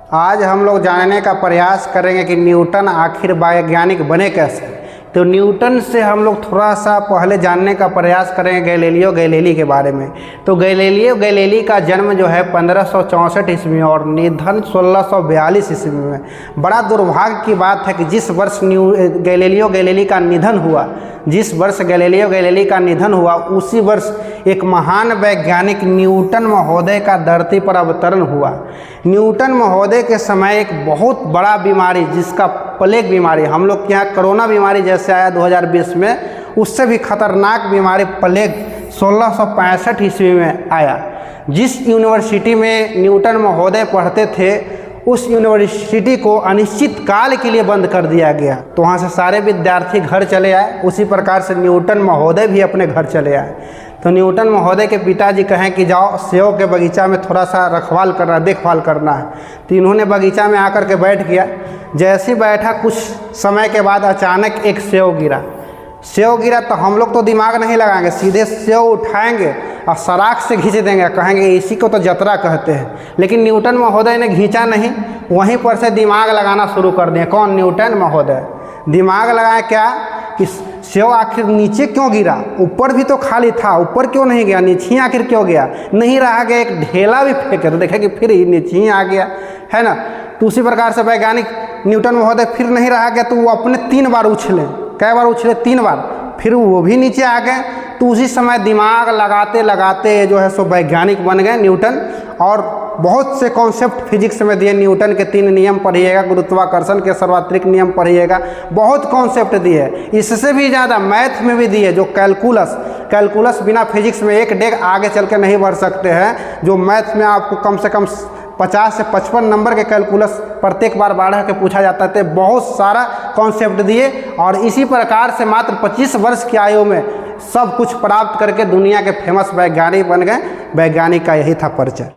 आज हम लोग जानने का प्रयास करेंगे कि न्यूटन आखिर वैज्ञानिक बने कैसे। तो न्यूटन से हम लोग थोड़ा सा पहले जानने का प्रयास करेंगे गैलीलियो गैलीली के बारे में। तो गैलीलियो गैलीली का जन्म जो है 1564 ईस्वी में और निधन 1642 ईस्वी में। बड़ा दुर्भाग्य की बात है कि जिस वर्ष गैलीलियो गैलीली का निधन हुआ, जिस वर्ष गैलीलियो गैलीली का निधन हुआ, उसी वर्ष एक महान वैज्ञानिक न्यूटन महोदय का धरती पर अवतरण हुआ। न्यूटन महोदय के समय एक बहुत बड़ा बीमारी, जिसका प्लेग बीमारी, हम लोग के यहाँ कोरोना बीमारी जैसे आया 2020 में, उससे भी खतरनाक बीमारी प्लेग 1665 ईस्वी में आया। जिस यूनिवर्सिटी में न्यूटन महोदय पढ़ते थे, उस यूनिवर्सिटी को अनिश्चित काल के लिए बंद कर दिया गया। तो वहाँ से सारे विद्यार्थी घर चले आए। उसी प्रकार से न्यूटन महोदय भी अपने घर चले आए। तो न्यूटन महोदय के पिताजी कहें कि जाओ सेब के बगीचा में थोड़ा सा रखवाल करना, देखभाल करना है। तो इन्होंने बगीचा में आकर के बैठ गया। जैसे ही बैठा, कुछ समय के बाद अचानक एक सेब गिरा। सेब गिरा तो हम लोग तो दिमाग नहीं लगाएंगे, सीधे सेब उठाएंगे और सराख से खींच देंगे, कहेंगे इसी को तो जतरा कहते हैं। लेकिन न्यूटन महोदय ने खींचा नहीं, वहीं पर से दिमाग लगाना शुरू कर दिए। कौन? न्यूटन महोदय। दिमाग लगाया क्या कि सेब आखिर नीचे क्यों गिरा, ऊपर भी तो खाली था, ऊपर क्यों नहीं गया, नीचे ही आखिर क्यों गया। नहीं रहा गया, एक ढेला भी फेंके तो देखे कि फिर नीचे ही आ गया, है ना। तो उसी प्रकार से वैज्ञानिक न्यूटन महोदय फिर नहीं रहा गया, तो वो अपने 3 बार उछले। कै बार उछले? 3 बार। फिर वो भी नीचे आ गए। तो उसी समय दिमाग लगाते लगाते जो है सो वैज्ञानिक बन गए न्यूटन। और बहुत से कॉन्सेप्ट फिजिक्स में दिए। न्यूटन के 3 नियम पढ़िएगा, गुरुत्वाकर्षण के सर्वात्रिक नियम पढ़िएगा, बहुत कॉन्सेप्ट दिए। इससे भी ज़्यादा मैथ में भी दिए, जो कैलकुलस बिना फिजिक्स में एक डेग आगे चल के नहीं बढ़ सकते हैं। जो मैथ में आपको कम से कम 50 से 55 नंबर के कैलकुलस प्रत्येक बार बढ़ के पूछा जाता है। बहुत सारा कॉन्सेप्ट दिए और इसी प्रकार से मात्र 25 वर्ष की आयु में सब कुछ प्राप्त करके दुनिया के फेमस वैज्ञानिक बन गए। वैज्ञानिक का यही था परिचय।